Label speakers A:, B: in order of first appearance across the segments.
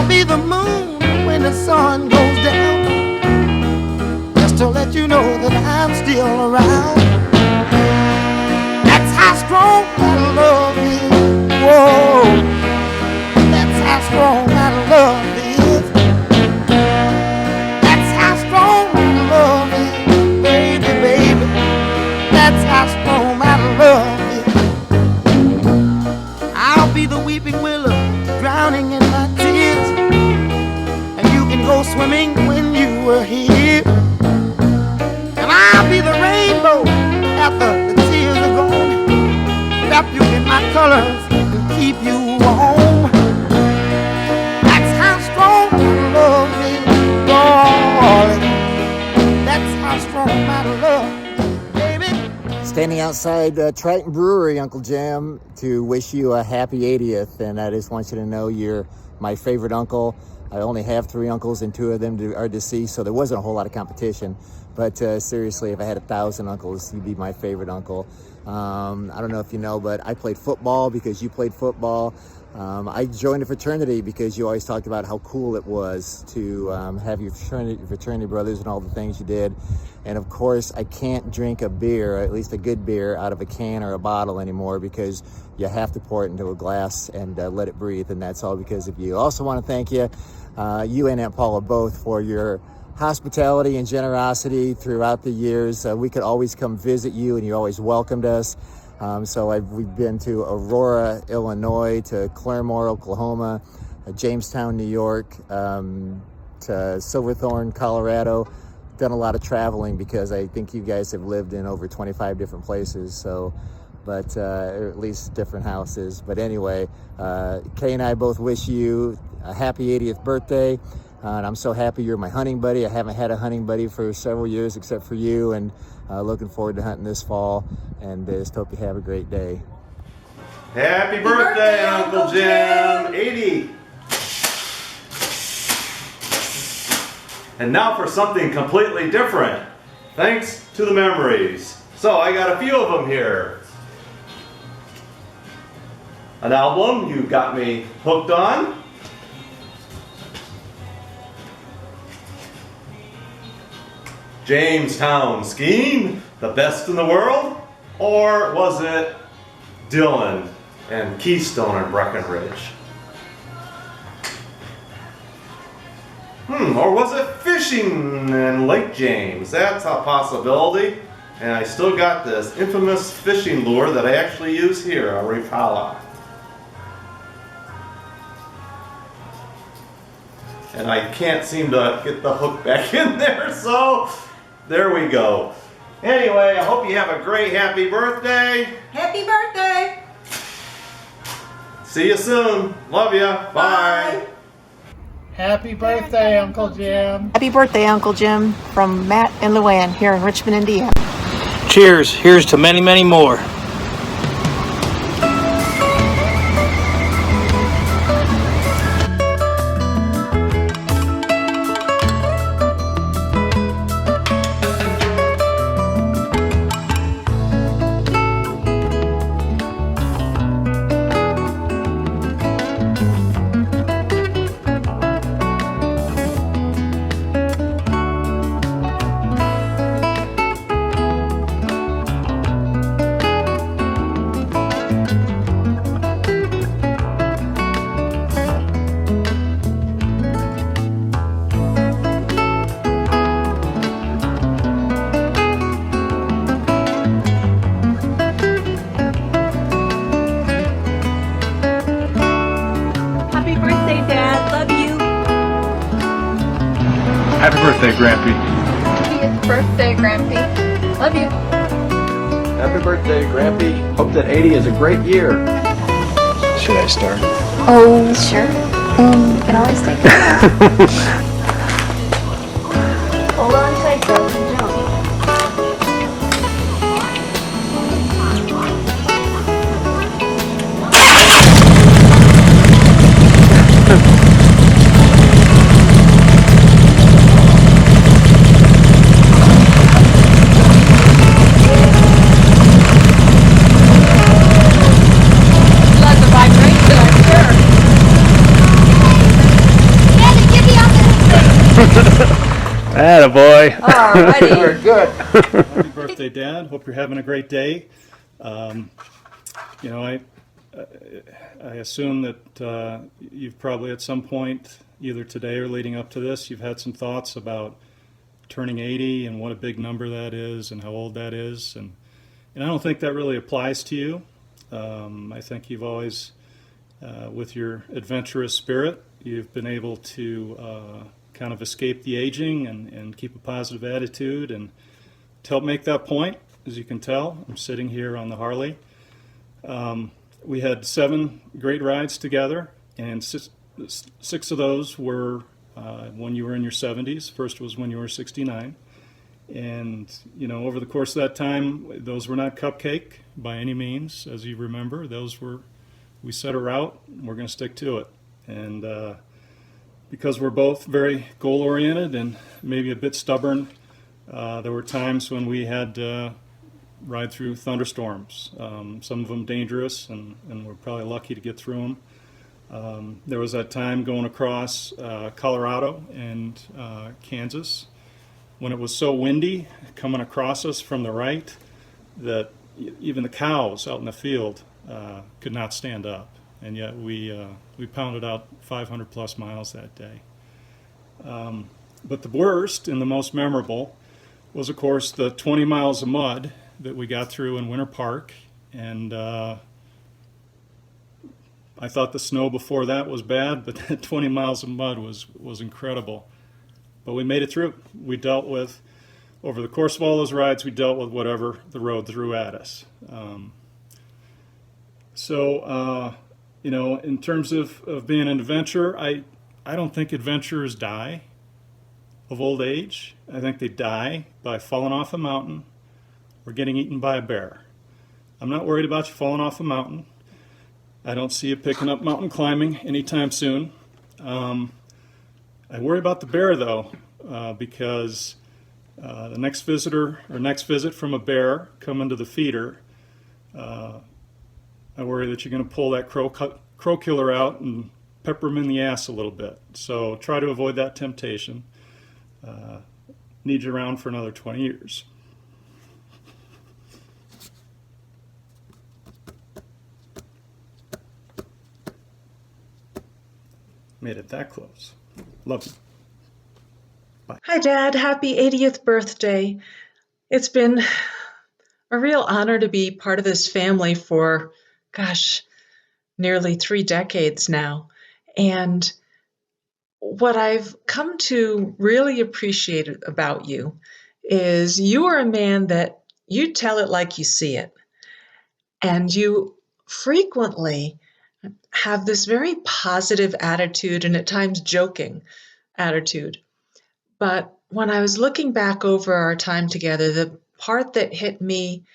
A: I'll be the moon when the sun goes down, just to let you know that I'm still around. That's how strong my love is. Whoa, that's how strong my love is. That's how strong my love is, baby, baby. That's how strong my love is. I'll be the weeping willow, drowning in my tears, and you can go swimming when you were here. And I'll be the rainbow after the tears are gone, wrap you in my colors and keep you warm. That's how strong my love is, darling. That's how strong my love is, baby. Standing outside Triton Brewery, Uncle Jim, to wish you a happy 80th, and I just want you to know you're my favorite uncle. I only have 3 uncles, and 2 of them are deceased, so there wasn't a whole lot of competition. But seriously, if I had 1,000 uncles, you'd be my favorite uncle. I don't know if you know, but I played football because you played football. I joined a fraternity because you always talked about how cool it was to have your fraternity brothers and all the things you did. And of course, I can't drink a beer, or at least a good beer, out of a can or a bottle anymore, because you have to pour it into a glass and let it breathe. And that's all because of you. Also want to thank you, you and Aunt Paula both, for your hospitality and generosity throughout the years. We could always come visit you, and you always welcomed us. We've been to Aurora, Illinois, to Claremore, Oklahoma, Jamestown, New York, to Silverthorne, Colorado. Done a lot of traveling because I think you guys have lived in over 25 different places, or at least different houses. But anyway, Kay and I both wish you a happy 80th birthday. And I'm so happy you're my hunting buddy. I haven't had a hunting buddy for several years except for you, and looking forward to hunting this fall, and just hope you have a great day.
B: Happy birthday, Uncle Jim! 80! And now for something completely different, thanks to the memories. So I got a few of them here. An album you got me hooked on. Jamestown skiing, the best in the world? Or was it Dylan and Keystone and Breckenridge? Or was it fishing in Lake James? That's a possibility. And I still got this infamous fishing lure that I actually use here, a Rapala. And I can't seem to get the hook back in there, so there we go. Anyway, I hope you have a great happy birthday.
C: Happy birthday!
B: See you soon. Love ya. Bye.
D: Happy birthday, Uncle Jim.
C: Happy birthday, Uncle Jim, from Matt and Luann here in Richmond, Indiana.
D: Cheers. Here's to many, many more.
E: Happy birthday, Grampy.
F: Happy birthday, Grampy. Love you.
G: Happy birthday, Grampy. Hope that 80 is a great year.
E: Should I start?
F: Oh, sure. You can always take it. Hold on tight, though, and jump.
E: Attaboy.
C: Alrighty.
A: Very good.
H: Happy birthday, Dad. Hope you're having a great day. I assume that you've probably at some point, either today or leading up to this, you've had some thoughts about turning 80 and what a big number that is and how old that is. And I don't think that really applies to you. I think you've always, with your adventurous spirit, you've been able to kind of escape the aging and keep a positive attitude. And to help make that point, as you can tell, I'm sitting here on the Harley. We had 7 great rides together, and six of those were when you were in your 70s. First was when you were 69. And, over the course of that time, those were not cupcake by any means, as you remember. We set a route, and we're going to stick to it. And because we're both very goal-oriented and maybe a bit stubborn, there were times when we had to ride through thunderstorms, some of them dangerous, and we're probably lucky to get through them. There was that time going across Colorado and Kansas when it was so windy coming across us from the right that even the cows out in the field could not stand up, and yet we pounded out 500 plus miles that day. But the worst and the most memorable was, of course, the 20 miles of mud that we got through in Winter Park, and I thought the snow before that was bad, but that 20 miles of mud was incredible. But we made it through. We dealt with, over the course of all those rides, we dealt with whatever the road threw at us. In terms of being an adventurer, I don't think adventurers die of old age. I think they die by falling off a mountain or getting eaten by a bear. I'm not worried about you falling off a mountain. I don't see you picking up mountain climbing anytime soon. I worry about the bear, though, because the next visit from a bear coming to the feeder, I worry that you're going to pull that crow killer out and pepper him in the ass a little bit. So try to avoid that temptation. Need you around for another 20 years. Made it that close. Love you. Bye.
I: Hi, Dad. Happy 80th birthday. It's been a real honor to be part of this family for, nearly 3 decades now. And what I've come to really appreciate about you is you are a man that you tell it like you see it. And you frequently have this very positive attitude and at times joking attitude. But when I was looking back over our time together, the part that hit me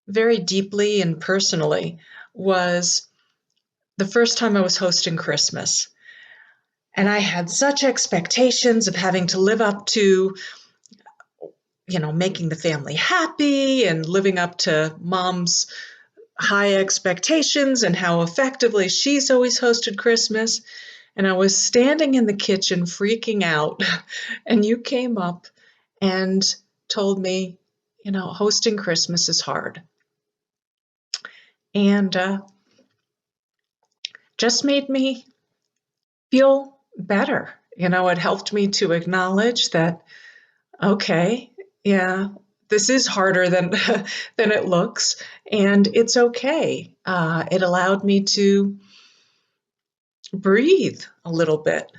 I: very deeply and personally was the first time I was hosting Christmas. And I had such expectations of having to live up to, making the family happy and living up to Mom's high expectations and how effectively she's always hosted Christmas. And I was standing in the kitchen freaking out, and you came up and told me, hosting Christmas is hard. And just made me feel better. It helped me to acknowledge that, okay, yeah, this is harder than it looks, and it's okay. It allowed me to breathe a little bit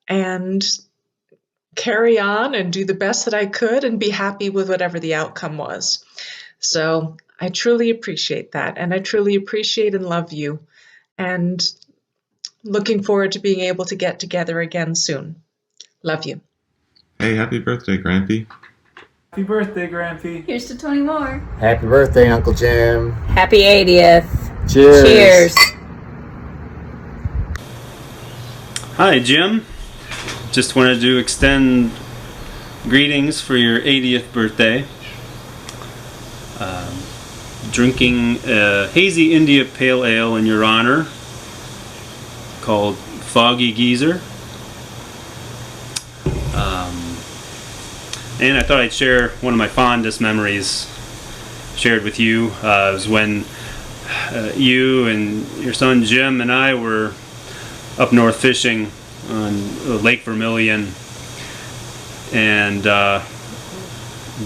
I: and carry on and do the best that I could and be happy with whatever the outcome was. So I truly appreciate that, and I truly appreciate and love you, and looking forward to being able to get together again soon. Love you.
J: Hey, happy birthday, Grampy.
D: Happy birthday, Grampy.
F: Here's to 20 more.
K: Happy birthday, Uncle Jim.
C: Happy 80th.
K: Cheers.
C: Cheers.
L: Hi, Jim. Just wanted to extend greetings for your 80th birthday. Drinking a hazy India Pale Ale in your honor called Foggy Geezer. and I thought I'd share one of my fondest memories shared with you. It was when you and your son Jim and I were up north fishing on Lake Vermilion, and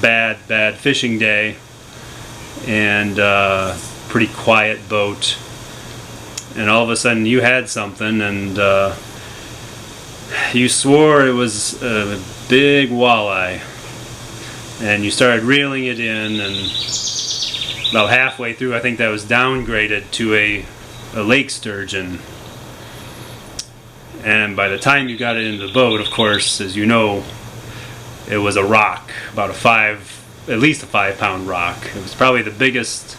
L: bad fishing day, and pretty quiet boat, and all of a sudden you had something, and you swore it was a big walleye, and you started reeling it in, and about halfway through I think that was downgraded to a lake sturgeon. And by the time you got it into the boat, of course, as you know, it was a rock, about at least a 5-pound rock. It was probably the biggest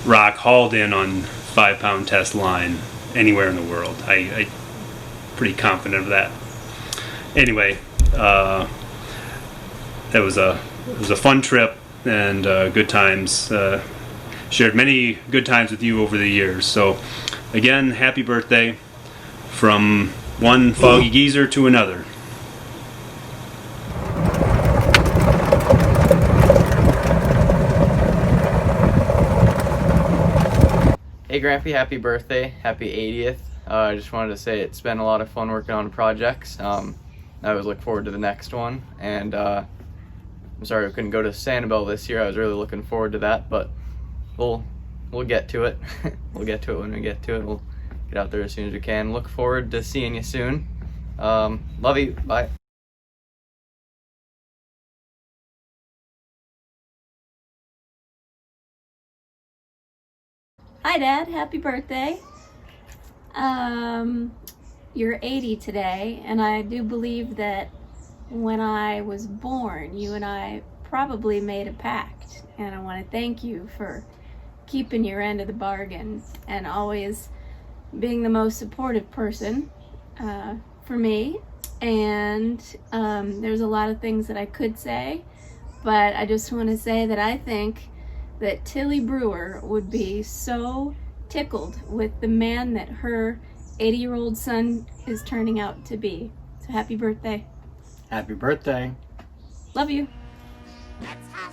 L: rock hauled in on 5-pound test line anywhere in the world. I'm pretty confident of that. Anyway, it was a fun trip and good times. Shared many good times with you over the years. So, again, happy birthday from one foggy geezer to another.
M: Hey Grampy, happy birthday, happy 80th. I just wanted to say it's been a lot of fun working on projects. I always look forward to the next one, and I'm sorry we couldn't go to Sanibel this year. I was really looking forward to that, but we'll get to it. We'll get to it when we get to it. We'll get out there as soon as we can. Look forward to seeing you soon. Love you. Bye.
N: Hi Dad, happy birthday. You're 80 today, and I do believe that when I was born, you and I probably made a pact, and I want to thank you for keeping your end of the bargain and always being the most supportive person for me. And there's a lot of things that I could say, but I just want to say that I think that Tilly Brewer would be so tickled with the man that her 80-year-old son is turning out to be. So happy birthday.
M: Happy birthday.
N: Love you.
A: That's how